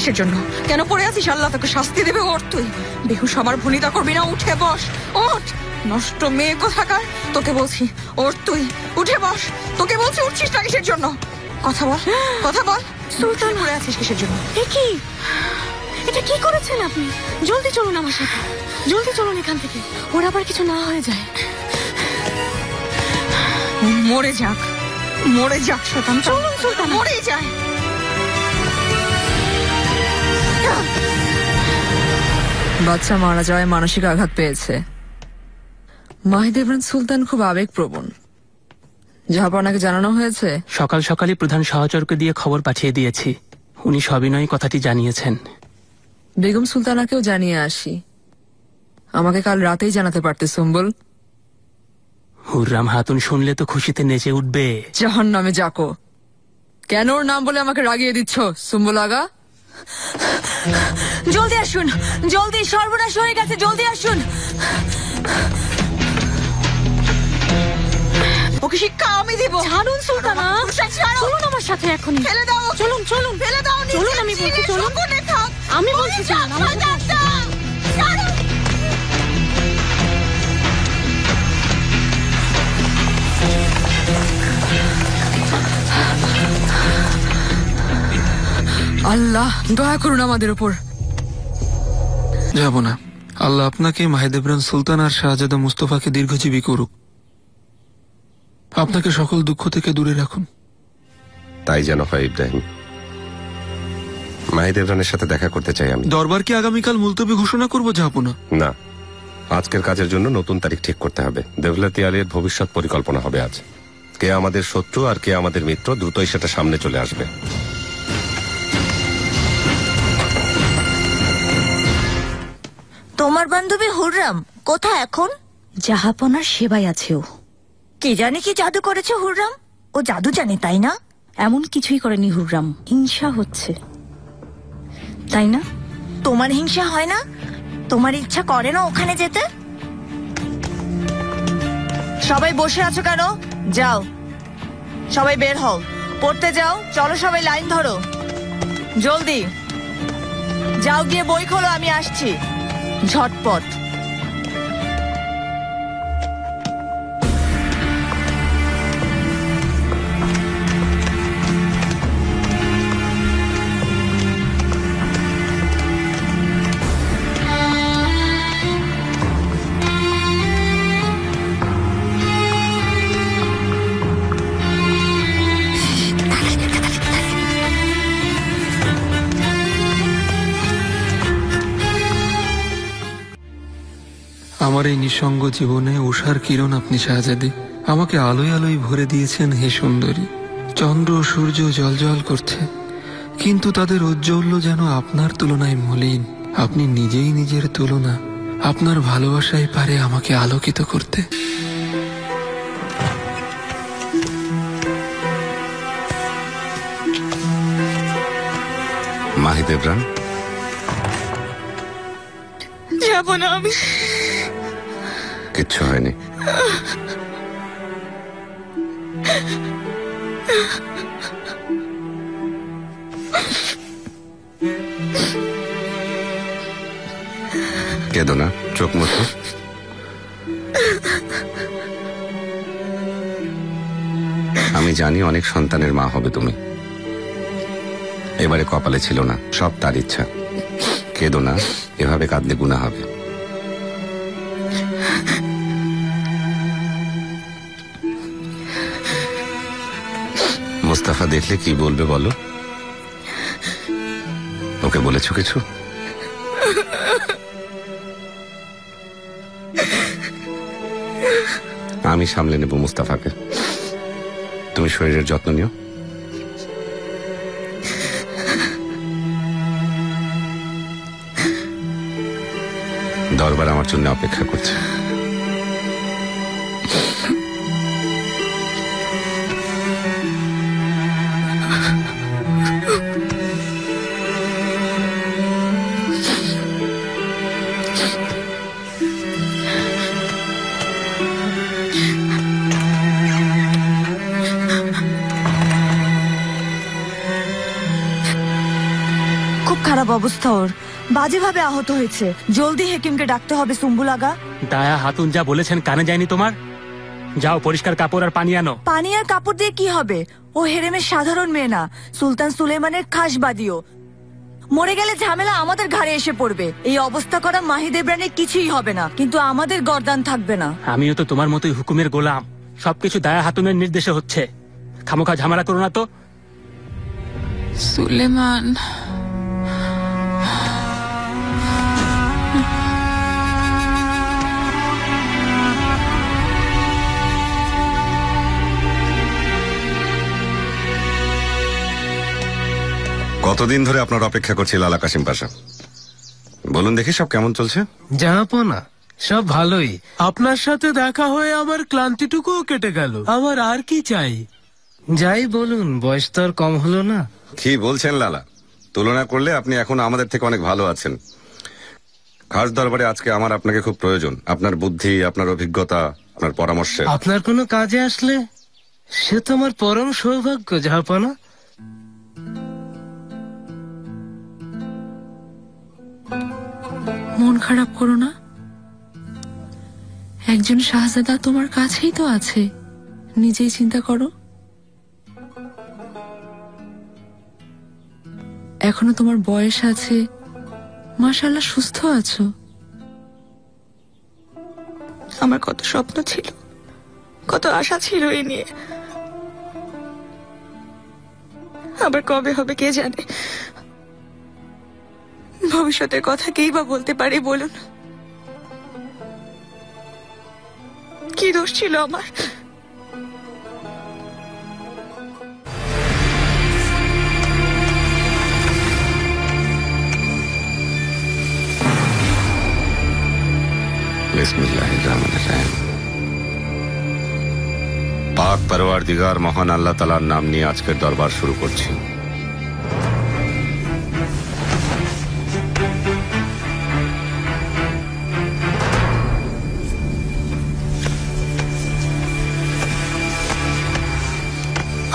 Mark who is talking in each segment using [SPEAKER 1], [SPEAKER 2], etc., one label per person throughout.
[SPEAKER 1] কিসের জন্য? কেন পড়ে আছিস? আল্লাহ তোকে শাস্তি দেবে। ওঠ তুই, বেহুশ আমার ভনিতা করবি না। উঠে বস, ওঠ। নষ্ট মেয়ে কোথাকার, তোকে বলছি ওঠ তুই, উঠে বস। তোকে বলছি উঠছিস না কিসের জন্য? কথা বল, কথা বল। সুলতান পড়ে আছিস কিসের জন্য?
[SPEAKER 2] কি এটা কি করেছেন আপনি? জলদি চলুন আমার সাথে, জলদি চলুন এখান থেকে, ওর আবার কিছু না হয়ে যায়।
[SPEAKER 1] মরে যাক, মরে যাক শয়তান।
[SPEAKER 2] চলুন সুলতান,
[SPEAKER 1] মরে যায়।
[SPEAKER 3] বাচ্চা মারা যাওয়ায় মানসিক আঘাত পেয়েছে। মাহিদেবরান সুলতান খুব আবেগপ্রবণ। জাহাপনাকে জানানো হয়েছে?
[SPEAKER 4] সকাল সকালই প্রধান সহচরকে দিয়ে খবর পাঠিয়ে দিয়েছি। উনি সবিনয় কথাটি জানিয়েছেন।
[SPEAKER 3] বেগম সুলতানাকেও জানিয়ে আসি। আমাকে কাল রাতেই জানাতে পারতে সুম্বল।
[SPEAKER 4] হুররাম হাতুন শুনলে তো খুশিতে নেচে উঠবে।
[SPEAKER 3] জাহান্নামে যাকো। কেন ওর নাম বলে আমাকে রাগিয়ে দিচ্ছ সুম্বল আগা?
[SPEAKER 2] জলদি আসুন, জলদি, সর্বনাশ হয়ে গেছে, জলদি আসুন।
[SPEAKER 1] ওকে শিক্ষা আমি দিব।
[SPEAKER 2] ছাড়ুন সুলতানা, চলুন আমার সাথে এখনই।
[SPEAKER 1] ফেলে দাও,
[SPEAKER 2] চলুন চলুন,
[SPEAKER 1] ফেলে দাও।
[SPEAKER 2] চলুন, আমি বলছি চলুন। আমি বলছি চলুন, আমার সাথে।
[SPEAKER 3] আল্লাহ দয়া করুন আমাদের উপর।
[SPEAKER 5] যাব না। আল্লাহ আপনাকে, মাহিদেবরান সুলতান আর শাহজাদা মুস্তফাকে দীর্ঘজীবী করুক। আপনাকে সকল দুঃখ থেকে দূরে রাখুন।
[SPEAKER 6] তাই যেন হয় ইব্রাহিম। মাহিদেবরানের সাথে দেখা করতে চাই আমি।
[SPEAKER 5] দরবার কি আগামীকাল মুলতবি ঘোষণা করবো? যাব না।
[SPEAKER 6] না, আজকের কাজের জন্য নতুন তারিখ ঠিক করতে হবে। দেভলাতি আলীর ভবিষ্যৎ পরিকল্পনা হবে আজ। কে আমাদের শত্রু আর কে আমাদের মিত্র, দ্রুতই সেটা সামনে চলে আসবে।
[SPEAKER 7] তোমার বান্ধবী হুররাম কোথায় এখন?
[SPEAKER 2] জাহাপনার সেবায় আছে ও।
[SPEAKER 7] কি জানি কি জাদু করেছে হুররাম? ও জাদু জানে তাই না?
[SPEAKER 2] এমন কিছুই করেনি হুররাম, হিংসা হচ্ছে তাই না?
[SPEAKER 7] তোমার হিংসা হয় না? তোমার ইচ্ছা করে না ওখানে যেতে? সবাই বসে আছো কেন? যাও, সবাই বের হও, পড়তে যাও। চলো সবাই লাইন ধরো, জলদি যাও, গিয়ে বই খোলো, আমি আসছি ঝটপট।
[SPEAKER 5] আমার এই নিঃসঙ্গ জীবনে উষার কিরণ আপনি শাহজাদি। আমাকে আলোয় আলোয় ভরে দিয়েছেন হে সুন্দরী। চন্দ্র ও সূর্য জলজল করছে, কিন্তু তাদের ঔজ্জ্বল্য যেন আপনার তুলনায় মলিন। আপনি নিজেই নিজের তুলনা। আপনার ভালোবাসাই পারে আমাকে আলোকিত করতে।
[SPEAKER 6] মাহিদেবরান,
[SPEAKER 1] যাব না আমি।
[SPEAKER 6] কিচ্ছু হয়নি। কেঁদো না, চোখ মুছো। আমি জানি অনেক সন্তানের মা হবে তুমি। এবারে কপালে ছিল না, সব তার ইচ্ছা। কেঁদো না, এভাবে কাঁদলে গুনাহ হবে। মুস্তাফা দেখলে কি বলবে বলো? ওকে বলেছো কিছু? আমি সামলে নেব মুস্তাফাকে। তুমি শরীরের যত্ন নিও। দরবার আমার জন্য অপেক্ষা করছে।
[SPEAKER 7] খারাপ খারাপ অবস্থা ওর, বাজেভাবে আহত হয়েছে। জলদি হেকিমকে ডাকতে হবে সুম্বুল আগা।
[SPEAKER 4] দায়া হাতুন যা বলেছেন কানে যায়নি তোমার? যাও পরিষ্কার কাপড় আর পানি আনো।
[SPEAKER 7] পানি আর কাপড় দিয়ে কি হবে? ও হেরেমের সাধারণ মেয়ে না, সুলতান সুলেমানের খাসবাদীও। মরে গেলে ঝামেলা আমাদের ঘাড়ে এসে পড়বে। এই অবস্থা করা মাহি দেবরানের কিছুই হবে না, কিন্তু আমাদের গর্দান থাকবে না।
[SPEAKER 4] আমিও তো তোমার মতোই হুকুমের গোলাম, সবকিছু দায়া হাতুনের নির্দেশে হচ্ছে। খামোখা ঝামেলা করো না তো।
[SPEAKER 3] সুলেমান,
[SPEAKER 6] কতদিন ধরে আপনার অপেক্ষা করছি লালা কাশিম পাশা। বলুন দেখি সব কেমন চলছে?
[SPEAKER 8] জাহাপনা, সব ভালোই। আপনার সাথে দেখা হয়ে আমার ক্লান্তিটুকুও কেটে গেল। আমার আর কি চাই? যাই বলুন, বয়স তো আর কম হলো না।
[SPEAKER 6] কি বলছেন লালা? তুলনা করলে আপনি এখন আমাদের থেকে অনেক ভালো আছেন। খাস দরবারে আজকে আমার আপনাকে খুব প্রয়োজন। আপনার বুদ্ধি, আপনার অভিজ্ঞতা, আপনার পরামর্শে।
[SPEAKER 8] আপনার কোনো কাজে আসলে সে তো আমার পরম সৌভাগ্য জাহাপনা।
[SPEAKER 3] মন খারাপ করো না, একজন শাহজাদা তোমার কাছেই তো আছে। নিজেই চিন্তা করো, এখনো তোমার বয়স আছে, মাশাআল্লাহ সুস্থ আছো।
[SPEAKER 1] আমার কত স্বপ্ন ছিল, কত আশা ছিল এই নিয়ে। আবার কবে হবে কে জানে। ভবিষ্যতের কথা কেই বা বলতে পারে বলুন? কি দোষ ছিল আমার?
[SPEAKER 6] বিসমিল্লাহিররহমানিররহিম। পাক পরওয়ারদিগার মহান আল্লাহ তাআলার নাম নিয়ে আজকের দরবার শুরু করছি।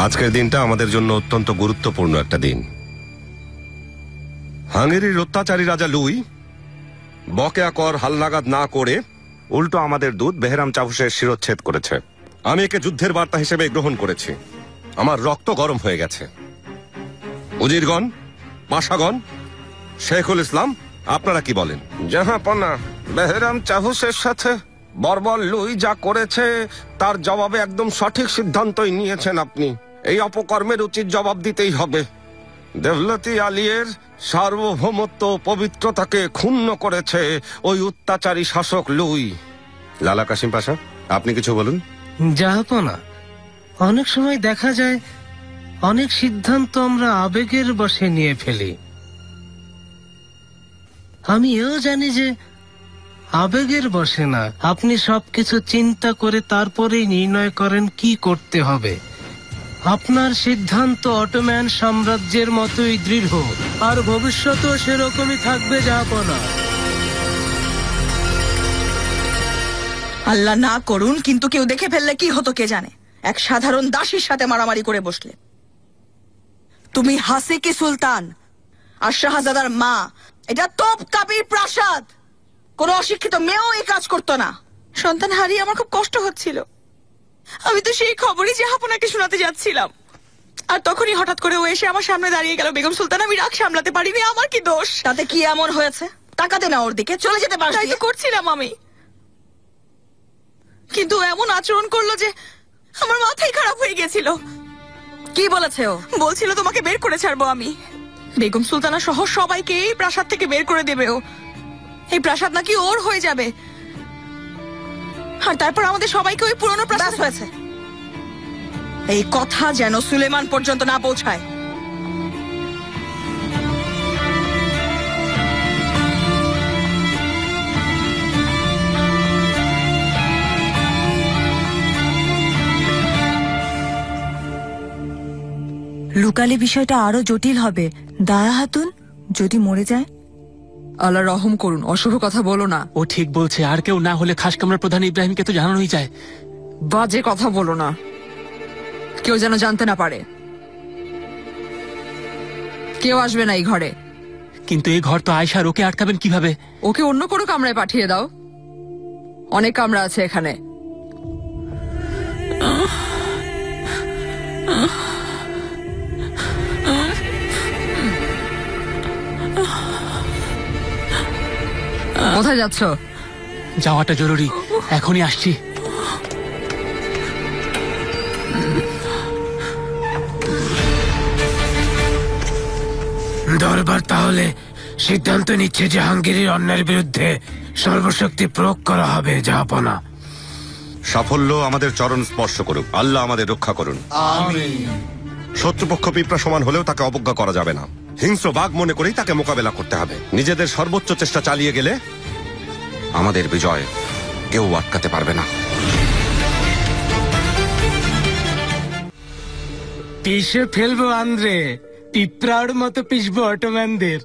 [SPEAKER 6] আজকের দিনটা আমাদের জন্য অত্যন্ত গুরুত্বপূর্ণ একটা দিন। হাঙ্গেরির অত্যাচারী রাজা লুই বকেয়া কর হালনাগাদ না করে উল্টো আমাদের দূত বেহরাম চাভুসের শিরচ্ছেদ করেছে। আমি একে যুদ্ধের বার্তা হিসেবে গ্রহণ করেছি। আমার রক্ত গরম হয়ে গেছে। উজিরগণ, পাশাগণ, শেখুল ইসলাম, আপনারা কি বলেন?
[SPEAKER 9] জাহাপনা, বেহরাম চাভুসের সাথে বর্বর লুই যা করেছে তার জবাবে একদম সঠিক সিদ্ধান্তই নিয়েছেন আপনি। এই অপকর্মের উচিত জবাব দিতেই হবে। দেভলতি আলিয়ের সার্বভৌমত্ব পবিত্রতাকে ক্ষুণ্ণ করেছে ওই অত্যাচারী শাসক লুই।
[SPEAKER 6] লালা কাশিম পাশা, আপনি কিছু বলুন।
[SPEAKER 8] জাহাপনা, অনেক সময় দেখা যায় অনেক সিদ্ধান্ত আমরা আবেগের বশে নিয়ে ফেলি। আমি এও জানি যে আবেগের বশে না, আপনি সবকিছু চিন্তা করে তারপরেই নির্ণয় করেন কি করতে হবে। আপনার সিদ্ধান্ত অটোম্যান সাম্রাজ্যের মতোই দৃঢ়, আর ভবিষ্যতেও সেরকমই থাকবে জাহাপনা।
[SPEAKER 1] আল্লাহ না করুন, কিন্তু কেউ দেখে ফেললে কি হতো কে জানে। এক সাধারণ দাসীর সাথে মারামারি করে বসলে। তুমি হাসিকি সুলতান আর শাহজাদার মা। এটা তোপকাপির প্রাসাদ। কোন অশিক্ষিত মেয়েও এই কাজ করতো না। সন্তান হারিয়ে আমার খুব কষ্ট হচ্ছিল। আমি তো সেই খবরই জাহাপনাকে শোনাতে যাচ্ছিলাম, আর তখনই হঠাৎ করে ও এসে আমার সামনে দাঁড়িয়ে গেল। বেগম সুলতান, আমি রাগ সামলাতে পারিনি। আমার কি দোষ? তাতে কি এমন হয়েছে? তাকাতে না ওর দিকে, চলে যেতে পারছি। তাই তো করছিলাম আমি, কিন্তু এমন আচরণ করলো যে আমার মাথাই খারাপ হয়ে গেছিল। কি বলেছে ও? বলছিল তোমাকে বের করে ছাড়বো আমি। বেগম সুলতানা সহ সবাইকে এই প্রাসাদ থেকে বের করে দেবে ও। এই প্রাসাদ নাকি ওর হয়ে যাবে, আর তারপর আমাদের সবাইকে ওই পুরনো প্রাসাদ হয়েছে। এই কথা যেন সুলেমান পর্যন্ত না পৌঁছায়।
[SPEAKER 7] লুকালে বিষয়টা আরো জটিল হবে। দায়া হাতুন যদি মরে যায়?
[SPEAKER 3] আল্লাহ রহম করুন, অশুভ কথা বলো না।
[SPEAKER 4] ও ঠিক বলছে, আর কেউ না হলে খাস কামরার প্রধান ইব্রাহিমকে তো জানানোই যায়।
[SPEAKER 3] বাজে কথা বলো না, কেউ যেন জানতে না পারে। কেউ আসবে না এই ঘরে।
[SPEAKER 4] কিন্তু এই ঘর তো আয়সার, ওকে আটকাবেন কিভাবে?
[SPEAKER 3] ওকে অন্য কোনো কামরায় পাঠিয়ে দাও, অনেক কামরা আছে এখানে। কোথায় যাচ্ছ?
[SPEAKER 4] যাওয়াটা জরুরি, এখনই আসছি।
[SPEAKER 8] দরবার তাহলে সিদ্ধান্ত নিচ্ছে জাহাঙ্গীরের অন্যায়ের বিরুদ্ধে সর্বশক্তি প্রয়োগ করা হবে জাহাপনা।
[SPEAKER 6] সাফল্য আমাদের চরণ স্পর্শ করুক, আল্লাহ আমাদের রক্ষা করুন। শত্রুপক্ষ পিঁপড়া সমান হলেও তাকে অবজ্ঞা করা যাবে না। হিংস্র বাঘ মনে করেই তাকে মোকাবেলা করতে হবে। নিজেদের সর্বোচ্চ চেষ্টা চালিয়ে গেলে আমাদের বিজয় কেউ আটকাতে পারবে না।
[SPEAKER 8] পিষে ফেলবো আন্দ্রে, পিঁপড়ার মতো পিষবো অটোম্যানদের।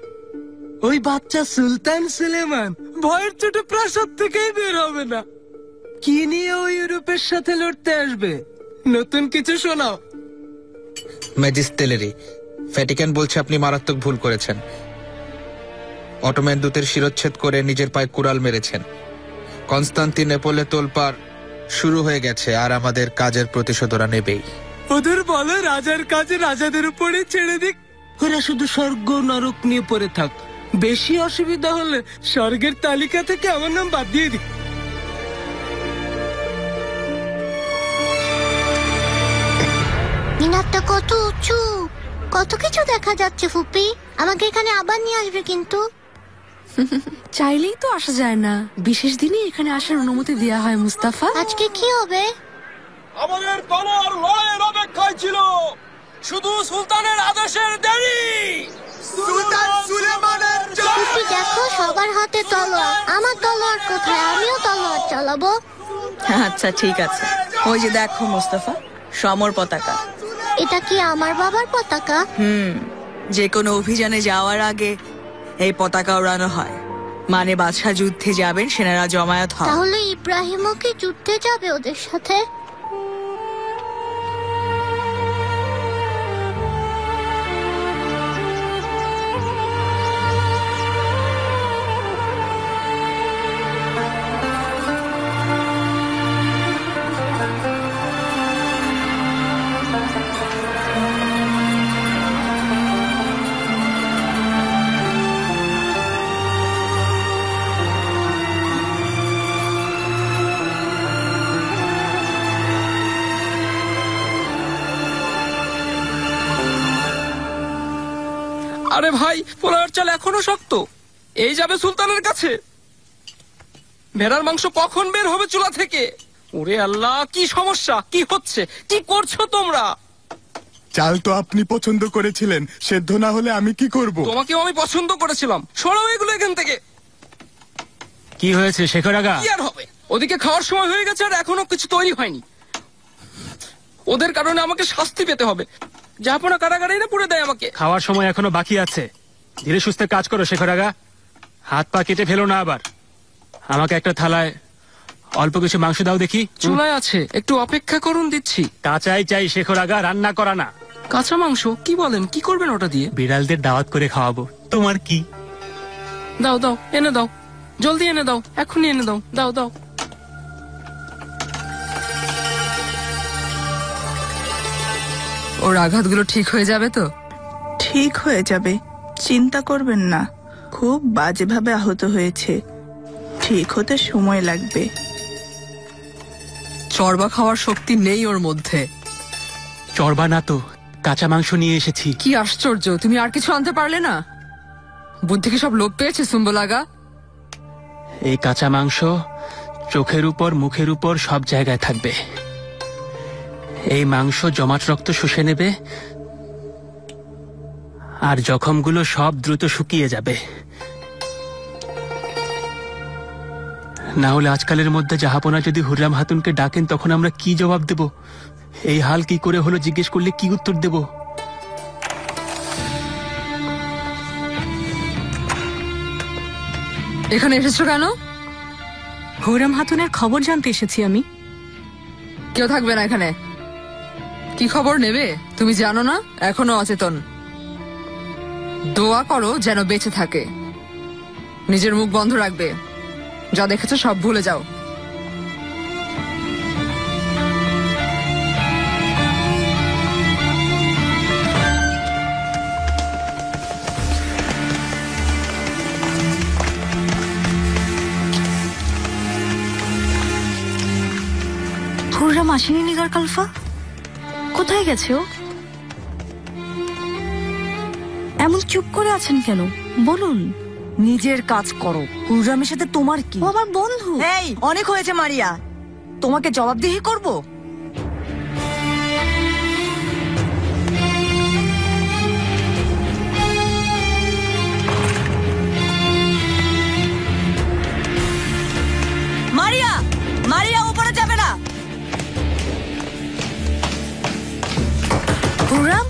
[SPEAKER 8] ওই বাচ্চা সুলতান সুলেমান ভয়ের চোটে প্রাসাদ থেকেই বের হবে না। কি নিয়ে ওই ইউরোপের সাথে লড়তে আসবে? নতুন কিছু শোনাও।
[SPEAKER 10] ম্যাজিস্টেলেরি, ভ্যাটিকান বলছে আপনি মারাত্মক ভুল করেছেন। অটোম্যান দূতের শিরচ্ছেদ করে নিজের পায়ে কুড়াল মেরেছেন। কনস্টান্টিনোপলে তোলপাড় শুরু হয়ে গেছে, আর আমাদের কাজের প্রতিশোধ ওরা নেবেই।
[SPEAKER 8] ওদের বলো রাজার কাজে রাজাদের উপরে ছেড়ে দিক, ওরা শুধু স্বর্গ নরক নিয়ে পড়ে থাক। বেশি অসুবিধা হলে স্বর্গের তালিকা থেকে আমার নাম বাদ দিয়ে দিক।
[SPEAKER 11] মিনারটা কত উঁচু, কত কিছু দেখা যাচ্ছে। ফুপি, আমাকে এখানে আবার নিয়ে আসবে কিন্তু।
[SPEAKER 2] চাইলেই তো আসা যায় না, বিশেষ দিনে এখানে আসার অনুমতি দেওয়া হয়। মুস্তাফা,
[SPEAKER 11] আজকে কি হবে?
[SPEAKER 9] আমাদের তলোয়ার লড়াইয়ের অপেক্ষায় ছিল, শুধু সুলতানের আদেশের দেরি। সুলতান সুলেমানের
[SPEAKER 11] ফুপি দেখো, সবার হাতে তলোয়ার। আমার তলোয়ার কোথায়? আমিও তলোয়ার চালাবো।
[SPEAKER 7] আচ্ছা ঠিক আছে, ওই যে দেখো মোস্তফা, সমর পতাকা।
[SPEAKER 11] এটা কি আমার বাবার পতাকা?
[SPEAKER 7] যে কোনো অভিযানে যাওয়ার আগে এই পতাকা ওড়ানো হয়, মানে বাদশাহ যুদ্ধে যাবেন, সেনারা জমায়েত হয়।
[SPEAKER 11] তাহলে ইব্রাহিমও কি যুদ্ধে যাবে ওদের সাথে?
[SPEAKER 8] আরে ভাই, পোলার চাল এখনো শক্ত, এই যাবে সুলতানের কাছে। ভেড়ার মাংস কখন বের হবে চুলা থেকে? ওরে আল্লাহ, কি সমস্যা, কি হচ্ছে, কি করছো তোমরা?
[SPEAKER 12] চাল তো আপনি পছন্দ করেছিলেন, সেদ্ধ না হলে আমি কি করব?
[SPEAKER 8] তোমাকেও আমি পছন্দ করেছিলাম। সরাও এগুলো এখান থেকে।
[SPEAKER 4] কি হয়েছে শেখর আগা?
[SPEAKER 8] কি আর হবে, ওদিকে খাওয়ার সময় হয়ে গেছে আর এখনো কিছু তৈরি হয়নি। ওদের কারণে আমাকে শাস্তি পেতে হবে। জাহাপনা কারাগারে না পুড়ে দেয় আমাকে।
[SPEAKER 4] খাওয়ার সময় এখনো বাকি আছে, ধীরে সুস্থে কাজ করো শেখর আগা। হাত পা কেটে ফেলো না আবার। আমাকে একটা থালায় অল্প কিছু মাংস দাও দেখি।
[SPEAKER 8] চুলায় আছে, একটু অপেক্ষা করুন, দিচ্ছি।
[SPEAKER 4] কাঁচাই চাই শেখর আগা, রান্না করা না।
[SPEAKER 8] কাঁচা মাংস? কি বলেন, কি করবেন ওটা দিয়ে?
[SPEAKER 4] বিড়ালদের দাওয়াত করে খাওয়াবো, তোমার কি?
[SPEAKER 8] দাও দাও, এনে দাও, জলদি এনে দাও, এখনই এনে দাও, দাও দাও।
[SPEAKER 3] ওর আঘাতগুলো ঠিক হয়ে যাবে তো?
[SPEAKER 13] ঠিক হয়ে যাবে, চিন্তা করবেন না। খুব বাজেভাবে আহত হয়েছে, ঠিক হতে সময় লাগবে।
[SPEAKER 3] চর্বা খাওয়ার শক্তি নেই ওর মধ্যে।
[SPEAKER 4] চর্বা না তো, কাঁচা মাংস নিয়ে এসেছি।
[SPEAKER 3] কি আশ্চর্য, তুমি আর কিছু আনতে পারলে না? বুদ্ধি কি সব লোপ পেয়েছে সুম্বল আগা?
[SPEAKER 4] এই কাঁচা মাংস চোখের উপর, মুখের উপর, সব জায়গায় থাকবে। এই মাংস জমাট রক্ত শুষে নেবে, আর জখমগুলো সব দ্রুত শুকিয়ে যাবে। না হলে আজকালের মধ্যে জাহাপনা যদি হুররাম হাতুনকে ডাকেন, তখন আমরা কি জবাব দেব? এই হাল কি করে হলো জিজ্ঞেস করলে কি উত্তর দেব?
[SPEAKER 3] এখানে এসেছো কেন?
[SPEAKER 2] হুররাম হাতুনের খবর জানতে এসেছি আমি।
[SPEAKER 3] কেউ থাকবে না এখানে। কি খবর নেবে? তুমি জানো না এখনো অচেতন। দোয়া করো যেন বেঁচে থাকে। নিজের মুখ বন্ধ রাখবে, যা দেখেছো সব ভুলে যাও।
[SPEAKER 2] হুররাম আসেনি নিগার খালফা? কোথায় গেছে ও? এমন চুপ করে আছেন কেন? বলুন।
[SPEAKER 7] নিজের কাজ করো। হুররামের সাথে তোমার কি?
[SPEAKER 2] ও আমার বন্ধু।
[SPEAKER 7] এই অনেক হয়েছে মারিয়া, তোমাকে জবাবদিহি করব? মারিয়া, মারিয়া উপরে যাবে না।
[SPEAKER 2] হুররাম,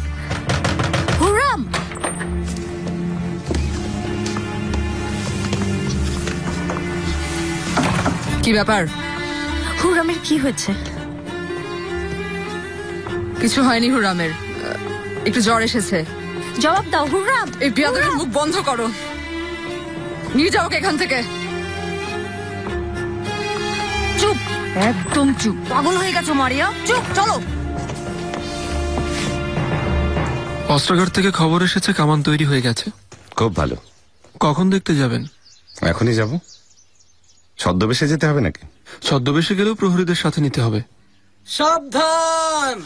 [SPEAKER 2] হুররাম।
[SPEAKER 3] কি ব্যাপার?
[SPEAKER 2] হুররামের কি হয়েছে?
[SPEAKER 3] কিছু হয়নি হুররামের, একটু জ্বর এসেছে।
[SPEAKER 2] জবাব দাও হুররাম।
[SPEAKER 3] এই বিয়াদবের মুখ বন্ধ করো, নিয়ে যাও ওকে এখান থেকে।
[SPEAKER 7] চুপ, একদম চুপ। পাগল হয়ে গেছো মারিয়া, চুপ। চলো।
[SPEAKER 5] অস্ত্রাগার থেকে খবর এসেছে কামান তৈরি হয়ে গেছে।
[SPEAKER 6] খুব ভালো।
[SPEAKER 5] কখন দেখতে যাবেন?
[SPEAKER 6] এখনই যাব। ছদ্মবেশে যেতে হবে নাকি?
[SPEAKER 5] ছদ্মবেশে গেলেও প্রহরীদের সাথে নিতে হবে।
[SPEAKER 8] সাবধান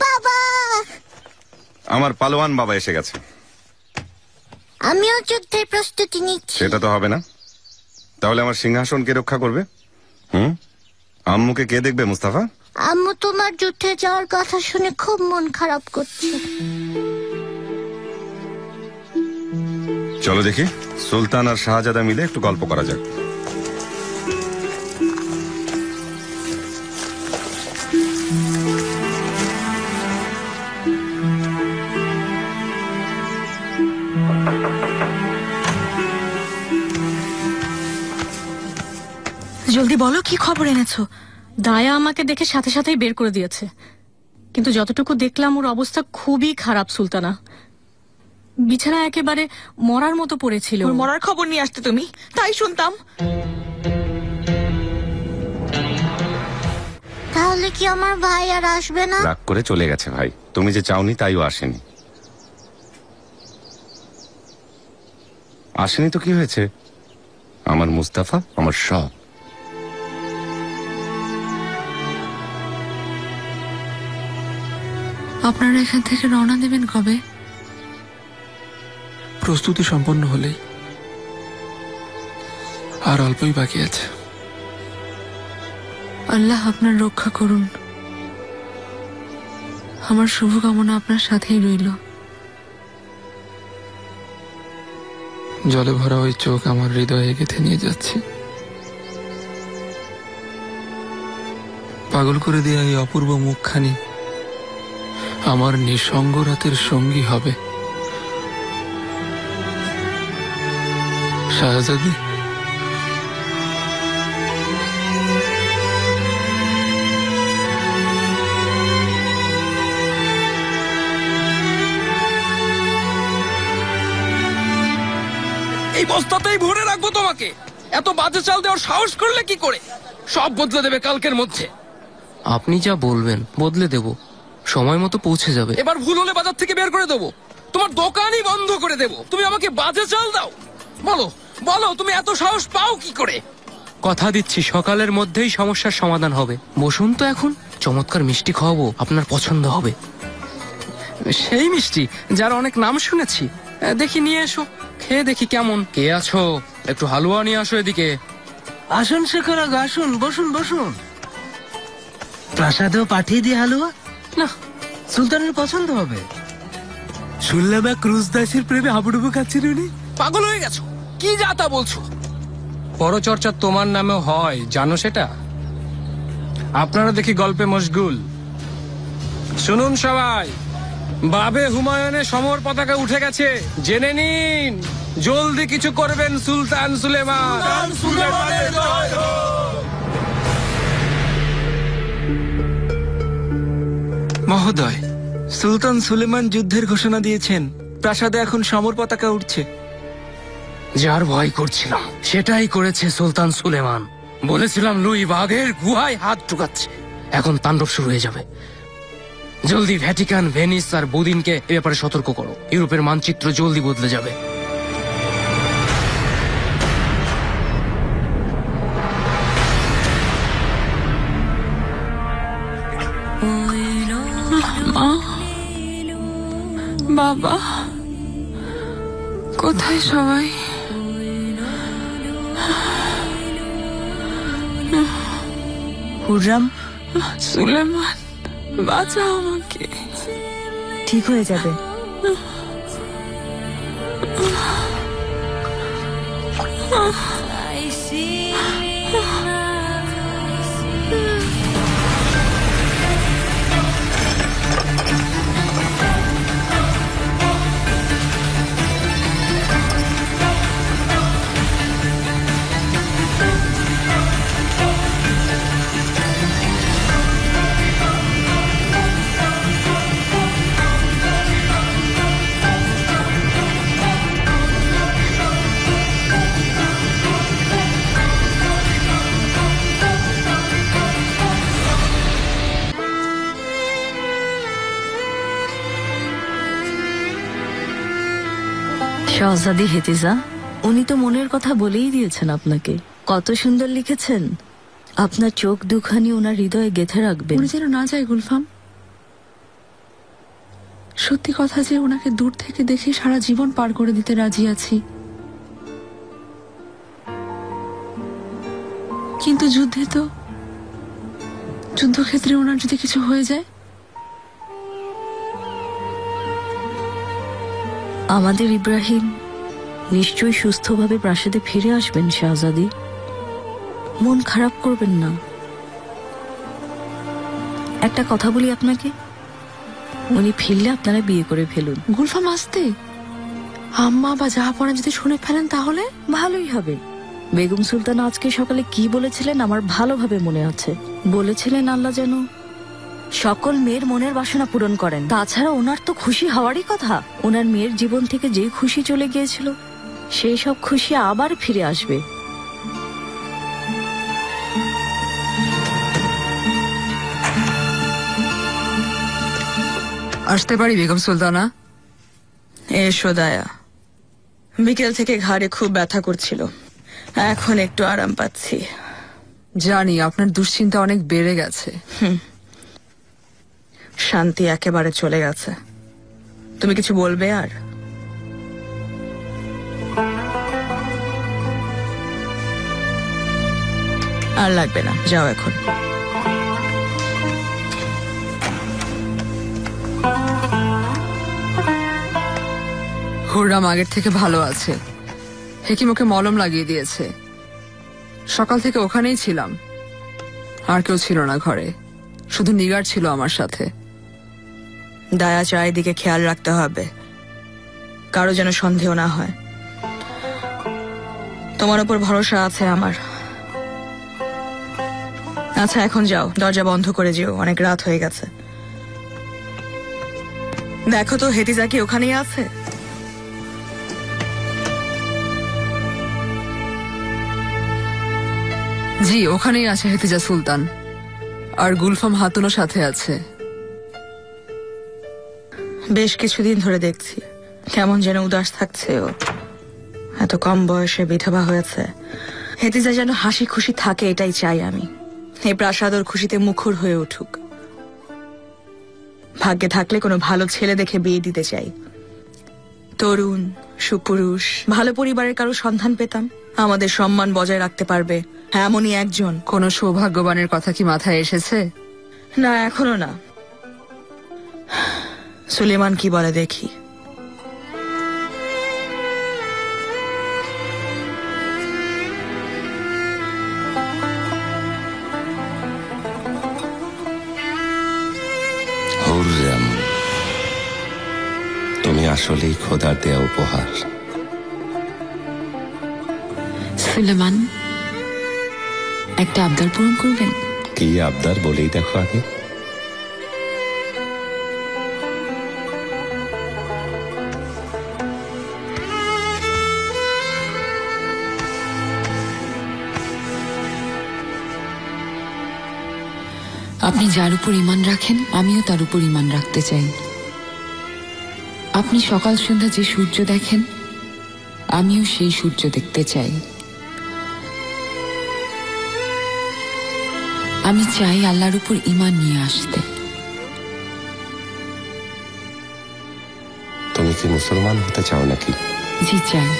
[SPEAKER 11] বাবা।
[SPEAKER 6] আমার পালোয়ান বাবা এসে গেছে।
[SPEAKER 11] আমিও যুদ্ধের প্রস্তুতি নিচ্ছি।
[SPEAKER 6] সেটা তো হবে না। তাহলে আমার সিংহাসন কে রক্ষা করবে? আম্মুকে কে দেখবে মুস্তাফা?
[SPEAKER 11] আম্মু তোমার যুদ্ধে যাওয়ার কথা শুনে খুব মন খারাপ করছে।
[SPEAKER 6] চলো দেখি, সুলতান আর শাহজাদা মিলে একটু গল্প করা যাক।
[SPEAKER 2] জলদি বলো, কি খবর এনেছো? দায়া আমাকে দেখে সাথে সাথেই বের করে দিয়েছে, কিন্তু যতটুকু দেখলাম ওর অবস্থা খুবই খারাপ। সুলতানা বিছানা একেবারে মরার মতো পড়েছিল।
[SPEAKER 1] ওর মরার খবর নিয়ে আসতে তুমি, তাই শুনতাম।
[SPEAKER 11] তাহলে কি আমার ভাই আর আসবে না?
[SPEAKER 6] রাগ করে চলে গেছে ভাই। তুমি যে চাওনি তাইও আসেনি। আসেনি তো কি হয়েছে? আমার মুস্তাফা আমার সব।
[SPEAKER 3] আপনারা এখান থেকে রওনা দেবেন কবে?
[SPEAKER 5] প্রস্তুতি সম্পন্ন হলেই। আর অল্পই বাকি আছে।
[SPEAKER 3] আল্লাহ আপনার রক্ষা করুন। আমার শুভকামনা আপনার সাথেই রইল।
[SPEAKER 5] জলে ভরা ওই চোখ আমার হৃদয়ে গেঁথে নিয়ে যাচ্ছি। পাগল করে দেয়া এই অপূর্ব মুখখানি আমার নিঃসঙ্গ রাতের সঙ্গী হবে। শাহজাদি,
[SPEAKER 14] এই বস্তাতেই ভরে রাখবো তোমাকে। এত বাজে চাল দেওয়ার সাহস করলে কি করে? সব বদলে দেবে কালকের মধ্যে।
[SPEAKER 15] আপনি যা বলবেন বদলে দেব, সময় মতো পৌঁছে যাবে।
[SPEAKER 14] এবার ভুল হলে বাজার থেকে বের করে দেবো, তোমার দোকানই বন্ধ করে দেবো। তুমি আমাকে বাজে চাল দাও? বলো বলো, তুমি এত সাহস পাও কি করে?
[SPEAKER 15] কথা দিচ্ছি সকালের মধ্যেই সমস্যার সমাধান হবে। বসুন তো এখন, চমৎকার মিষ্টি খাওয়াবো, আপনার পছন্দ হবে।
[SPEAKER 14] সেই মিষ্টি যার অনেক নাম শুনেছি। দেখি নিয়ে এসো, খেয়ে দেখি কেমন।
[SPEAKER 15] কে আছো? একটু হালুয়া নিয়ে আসো এদিকে।
[SPEAKER 8] আসুন শেখর আগে, আসুন, বসুন বসুন। প্রাসাদেও পাঠিয়ে দিয়ে হালুয়া?
[SPEAKER 14] না,
[SPEAKER 8] সুলতানের পছন্দ হবে।
[SPEAKER 14] শুনলাম এক ক্রুজদাসের প্রেমে হাবুডুবু খাচ্ছেন উনি। পাগল হয়ে গেছো? কি যা তা বলছো?
[SPEAKER 15] পরচর্চা তোমার নামেও হয়, জানো সেটা?
[SPEAKER 14] আপনারা দেখি গল্পে মশগুল। শুনুন সবাই, বাবে হুমায়ুনের সমর পতাকা উঠে গেছে, জেনে নিন। জলদি কিছু করবেন সুলতান সুলেমান।
[SPEAKER 5] মহোদয়, সুলতান সুলেমান যুদ্ধের ঘোষণা দিয়েছেন।
[SPEAKER 16] প্রাসাদে এখন সমর পতাকা উঠছে।
[SPEAKER 15] যার ভয় করছিলাম সেটাই করেছে সুলতান সুলেমান। বলেছিলাম লুই বাঘের গুহায় হাত ঢুকাচ্ছে, এখন তাণ্ডব শুরু হয়ে যাবে। জলদি ভ্যাটিকান, ভেনিস আর বুদিনকে এ ব্যাপারে সতর্ক করো। ইউরোপের মানচিত্র জলদি বদলে যাবে।
[SPEAKER 3] মা, বাবা, কোথায় সবাই?
[SPEAKER 7] হুররাম,
[SPEAKER 3] সুলেমান, বাঁচাও আমাকে।
[SPEAKER 7] ঠিক হয়ে যাবে।
[SPEAKER 17] শাহজাদি হেতিজা, উনি তো মনের কথা বলেই দিয়েছেন আপনাকে। কত সুন্দর লিখেছেন। আপনার চোখ দুখানি ওনার হৃদয়ে গেঁথে রাখবেন।
[SPEAKER 3] উনি যেন না যায় গুলফাম। সত্যি কথা যে ওনাকে দূর থেকে দেখে সারা জীবন পার করে দিতে রাজি আছি, কিন্তু যুদ্ধক্ষেত্রে ওনার যদি কিছু হয়ে যায়?
[SPEAKER 17] আমাদের ইব্রাহিম নিশ্চয়ই সুস্থভাবে প্রাসাদে ফিরে আসবেন শাহজাদি। মন খারাপ করবেন না। একটা কথা বলি আপনাকে, উনি ফিরলে আপনারা বিয়ে করে ফেলুন।
[SPEAKER 3] গুলফাম, আসতে আম্মা বা জাহাপনা যদি শুনে ফেলেন তাহলে?
[SPEAKER 17] ভালোই হবে। বেগম সুলতান আজকে সকালে কি বলেছিলেন আমার ভালোভাবে মনে আছে। বলেছিলেন আল্লাহ যেন সকল মেয়ের মনের বাসনা পূরণ করেন। তাছাড়া ওনার তো খুশি হওয়ারই কথা। ওনার মেয়ের জীবন থেকে যেই খুশি চলে গিয়েছিল সেই সব খুশি আবার ফিরে আসবে।
[SPEAKER 3] আসতে পারি বেগম সুলতানা?
[SPEAKER 1] এসো দায়া। বিকেল থেকে ঘাড়ে খুব ব্যথা করছিল, এখন একটু আরাম পাচ্ছি।
[SPEAKER 3] জানি আপনার দুশ্চিন্তা অনেক বেড়ে গেছে।
[SPEAKER 1] শান্তি একেবারে চলে গেছে। তুমি কিছু বলবে? আর লাগবে না, যাও এখন।
[SPEAKER 3] হুররাম আগের থেকে ভালো আছে। হেকিম ওকে মলম লাগিয়ে দিয়েছে। সকাল থেকে ওখানেই ছিলাম। আর কেউ ছিল না ঘরে, শুধু নিগার ছিল আমার সাথে।
[SPEAKER 1] দায়া চারিদিকে খেয়াল রাখতে হবে, কারো যেন সন্দেহ না হয়। তোমার উপর ভরসা আছে আমার। আচ্ছা, এখন যাও, দরজা বন্ধ করে যেও, অনেক রাত হয়ে গেছে। দেখো তো হেতিজা কি ওখানেই আছে?
[SPEAKER 3] জি, ওখানেই আছে হেতিজা সুলতান। আর গুলফাম হাতুনও সাথে আছে।
[SPEAKER 1] বেশ কিছুদিন ধরে দেখছি কেমন যেন উদাস থাকছে ও। এত কম বয়সে বিধবা হয়েছে। হেতিজা যেন হাসি খুশি থাকে, এটাই চাই আমি। এই প্রাসাদ ওর খুশিতে মুখর হয়ে উঠুক। ভাগ্যে থাকলে কোনো ভালো ছেলে দেখে বিয়ে দিতে চাই। তরুণ, সুপুরুষ, ভালো পরিবারের কারো সন্ধান পেতাম, আমাদের সম্মান বজায় রাখতে পারবে এমনই একজন।
[SPEAKER 3] কোন সৌভাগ্যবানের কথা কি মাথায় এসেছে?
[SPEAKER 1] না, এখনো না। সুলেমান কি বলে দেখি।
[SPEAKER 9] হুররাম, তুমি আসলেই খোদার দেয়া উপহার।
[SPEAKER 3] সুলেমান, একটা আবদার পূরণ করবেন?
[SPEAKER 9] কি আবদার বলেই দেখো আগে।
[SPEAKER 18] আপনি যার উপর ঈমান রাখেন আমিও তার উপর ঈমান রাখতে চাই। আপনি সকাল সন্ধ্যা যে সূর্য দেখেন আমিও সেই সূর্য দেখতে চাই। আমি চাই আল্লাহর উপর ঈমান নিয়ে আসতে।
[SPEAKER 9] তুমি কি মুসলমান হতে চাও নাকি?
[SPEAKER 18] জি চাই।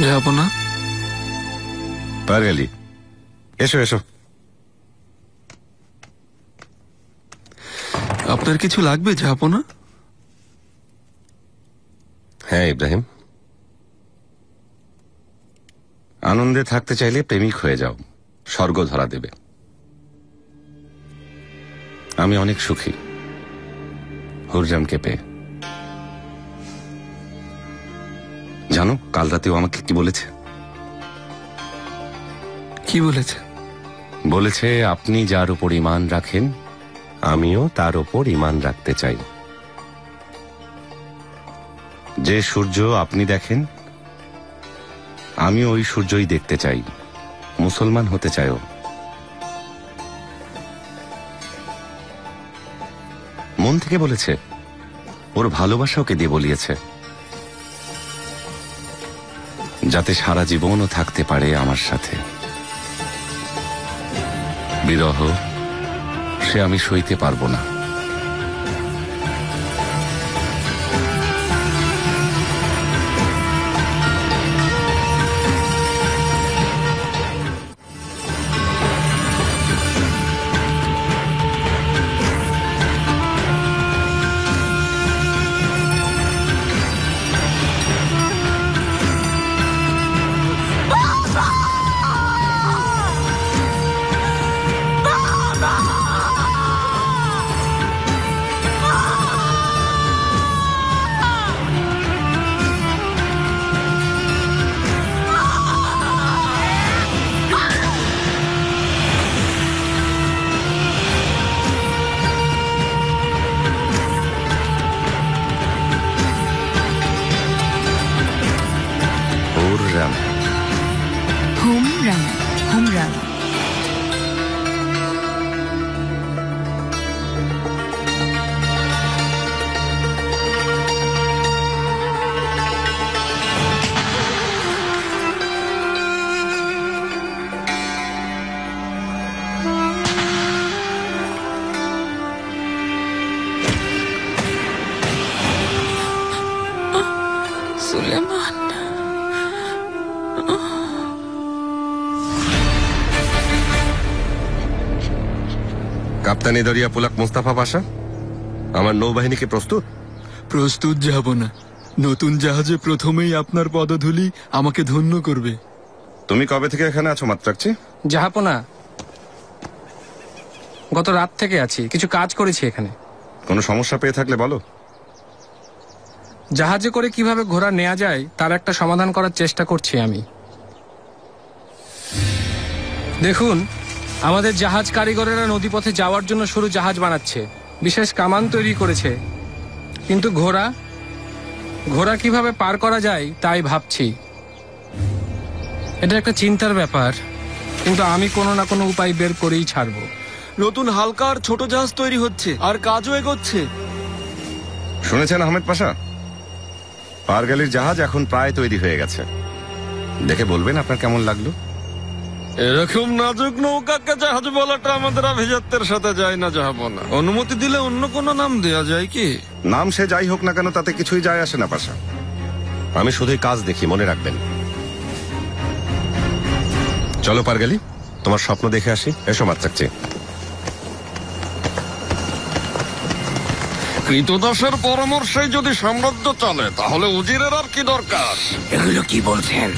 [SPEAKER 5] যাবো না।
[SPEAKER 6] পারগেলি, এসো এসো।
[SPEAKER 5] আপনার কিছু লাগবে যাবো না?
[SPEAKER 6] হ্যাঁ ইব্রাহিম, আনন্দে থাকতে চাইলে প্রেমিক হয়ে যাও, স্বর্গ ধরা দেবে। আমি অনেক সুখী হুরজামকে পেয়ে। জানো কাল রাতেও আমাকে কি বলেছে?
[SPEAKER 5] কি বলেছে?
[SPEAKER 6] বলেছে আপনি যার উপর ঈমান রাখেন আমিও তার উপর ঈমান রাখতে চাই। যে সূর্য আপনি দেখেন আমি ওই সূর্যই দেখতে চাই, মুসলমান হতে চাইও। মন থেকে বলেছে, ওর ভালোবাসা ওকে দিয়ে বলিয়েছে, যাতে সারা জীবনও থাকতে পারে আমার সাথে। বিরহ সে আমি সইতে পারবো না।
[SPEAKER 1] সুলেমান,
[SPEAKER 6] কাপ্তানি দরিয়া পুলাক মুস্তাফা পাশা, আমার নৌবাহিনীকে প্রস্তুত?
[SPEAKER 12] প্রস্তুত যাব না। নতুন জাহাজে প্রথমেই আপনার পদধূলি আমাকে ধন্য করবে।
[SPEAKER 6] তুমি কবে থেকে এখানে আছো মাত্রাকচি?
[SPEAKER 14] জাহাপনা, গত রাত থেকে আছি, কিছু কাজ করেছি এখানে।
[SPEAKER 6] কোনো সমস্যা পেয়ে থাকলে বলো।
[SPEAKER 14] জাহাজে করে কিভাবে ঘোড়া নেওয়া যায় তার একটা সমাধান করার চেষ্টা করছি আমি। দেখুন, আমাদের জাহাজ কারিগরেরা নদীপথে যাওয়ার জন্য সরু জাহাজ বানাচ্ছে, বিশেষ কামান তৈরি করেছে, কিন্তু ঘোড়া কিভাবে পার করা যায় তাই ভাবছি। এটা একটা চিন্তার ব্যাপার, কিন্তু আমি কোনো না কোনো উপায় বের করেই ছাড়বো।
[SPEAKER 16] নতুন হালকা আর ছোট জাহাজ তৈরি হচ্ছে আর কাজও এগোচ্ছে।
[SPEAKER 6] শুনেছেন আহমেদ পাশা, পারগালির জাহাজ এখন প্রায় তৈরি হয়ে গেছে। দেখে বলবেন আপনার কেমন লাগলো।
[SPEAKER 5] এরকম নাজুক নৌকাকে জাহাজ বলাটা আমাদের আভিজাত্যের সাথে যায় না জাহাপনা। অনুমতি দিলে অন্য কোনো নাম দেয়া যায় কি?
[SPEAKER 6] নাম সে যাই হোক না কেন তাতে কিছুই যায় আসে না পাশা। আমি শুধুই কাজ দেখি, মনে রাখবেন। চলো পারগালি, তোমার স্বপ্ন দেখে আসি। এসো মাত্রাকচি।
[SPEAKER 5] কৃতদাসের পরামর্শে যদি সাম্রাজ্য চলে তাহলে উজিরের আর কি দরকার?
[SPEAKER 15] এগুলো কি বলছেন?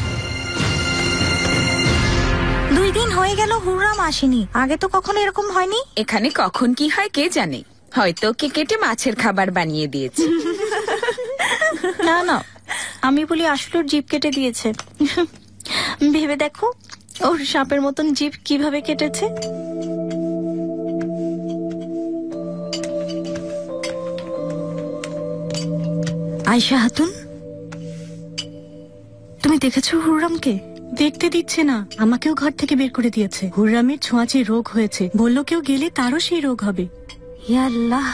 [SPEAKER 11] 2 দিন হয়ে গেল হুররাম আসেনি। আগে তো কখনো এরকম হয়নি।
[SPEAKER 19] এখানে কখন কি হয় কে জানে, হয়তো কে কেটে মাছের খাবার বানিয়ে দিয়েছে।
[SPEAKER 11] না না, আমি বলি আসলে ওর জিভ কেটে দিয়েছে। ভেবে দেখো ওর সাপের মতন জিভ কিভাবে কেটেছে।
[SPEAKER 17] আয়শা খাতুন, তুমি দেখেছো হুররামকে?
[SPEAKER 2] দেখতে দিচ্ছে না, আমাকেও ঘর থেকে বের করে দিয়েছে। হুররামের ছোঁয়াচে রোগ হয়েছে, বলল কেউ গেলে তারও সেই রোগ হবে।
[SPEAKER 17] ইয়া আল্লাহ।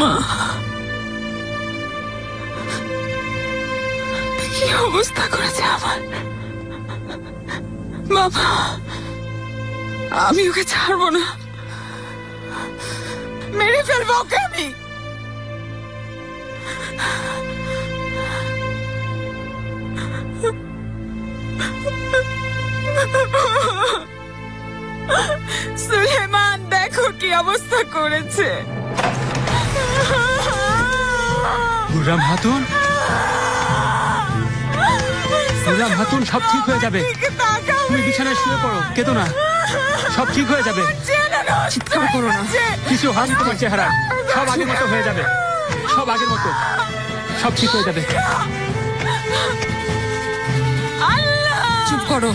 [SPEAKER 18] মা, কি অবস্থা করেছে আমার বাবা। আমি ওকে ছাড়বো না, মেরে ফেলবো ওকে আমি। সুলেমান দেখো কি অবস্থা করেছে।
[SPEAKER 4] হুররাম খাতুন, হুররাম খাতুন, সব ঠিক হয়ে যাবে। তুমি বিছানায় শুয়ে পড়ো, কেঁদো না, সব ঠিক হয়ে যাবে।
[SPEAKER 3] চিৎকার করো না,
[SPEAKER 4] কিছু হয়নি তোমার চেহারা, সব আগের মতো হয়ে যাবে, সব আগের মতো, সব ঠিক হয়ে যাবে।
[SPEAKER 3] চুপ করো।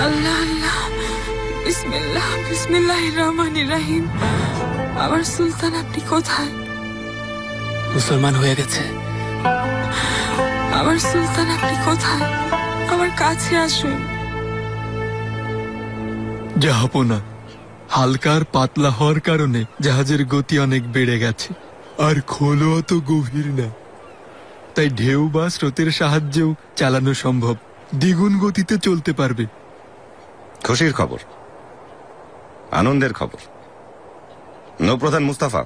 [SPEAKER 18] আল্লাহ আল্লাহ, বিসমিল্লাহ বিসমিল্লাহির রহমানির রহিম। আমার সুলতান আপনি কোথায়?
[SPEAKER 4] মুসলমান হয়ে গেছে।
[SPEAKER 18] আমার সুলতান আপনি কোথায়? আমার কাছে আসুন।
[SPEAKER 12] জাহাপনা, হালকার পাতলা হওয়ার কারণে জাহাজের গতি অনেক বেড়ে গেছে, আর খোলও অত গভীর না, তাই ঢেউ বা স্রোতের সাহায্যেও চালানো সম্ভব। দ্বিগুণ গতিতে চলতে পারবে।
[SPEAKER 6] খুশির খবর, আনন্দের খবর। নৌপ্রধান মুস্তাফা,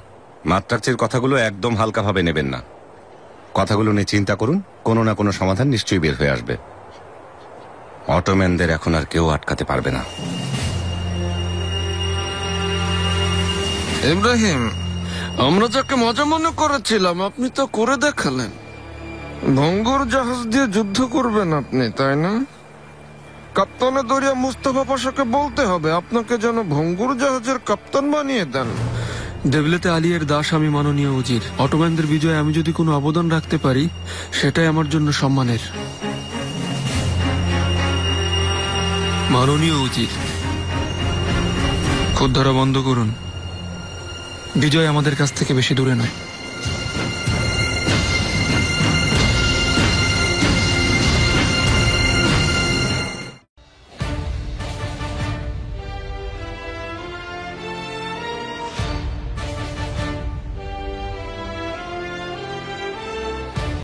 [SPEAKER 6] মাত্রাকচির কথাগুলো একদম হালকাভাবে নেবেন না। কথাগুলো নিয়ে চিন্তা করুন, কোনো না কোনো সমাধান নিশ্চয়ই বের হয়ে আসবে। অটোম্যানদের এখন আর কেউ আটকাতে পারবে না।
[SPEAKER 9] ইব্রাহিম, আমরা যাকে মজা মনে করেছিলাম আপনি তো করে দেখালেন। ভঙ্গুর জাহাজ দিয়ে যুদ্ধ করবেন আপনি, তাই না? কাপ্তানে দরিয়া মুস্তাফা পাশাকে বলতে হবে আপনাকে যেন ভঙ্গুর জাহাজের কাপ্তান বানিয়ে দেন।
[SPEAKER 5] দেবলেতে আলিয়ের দাস আমি, মাননীয় উজির। অটোম্যানদের বিজয়ে আমি যদি কোনো অবদান রাখতে পারি, সেটাই আমার জন্য সম্মানের। মাননীয় উজির, খোদ ধরা বন্ধ করুন। বিজয় আমাদের কাছ থেকে বেশি দূরে নয়।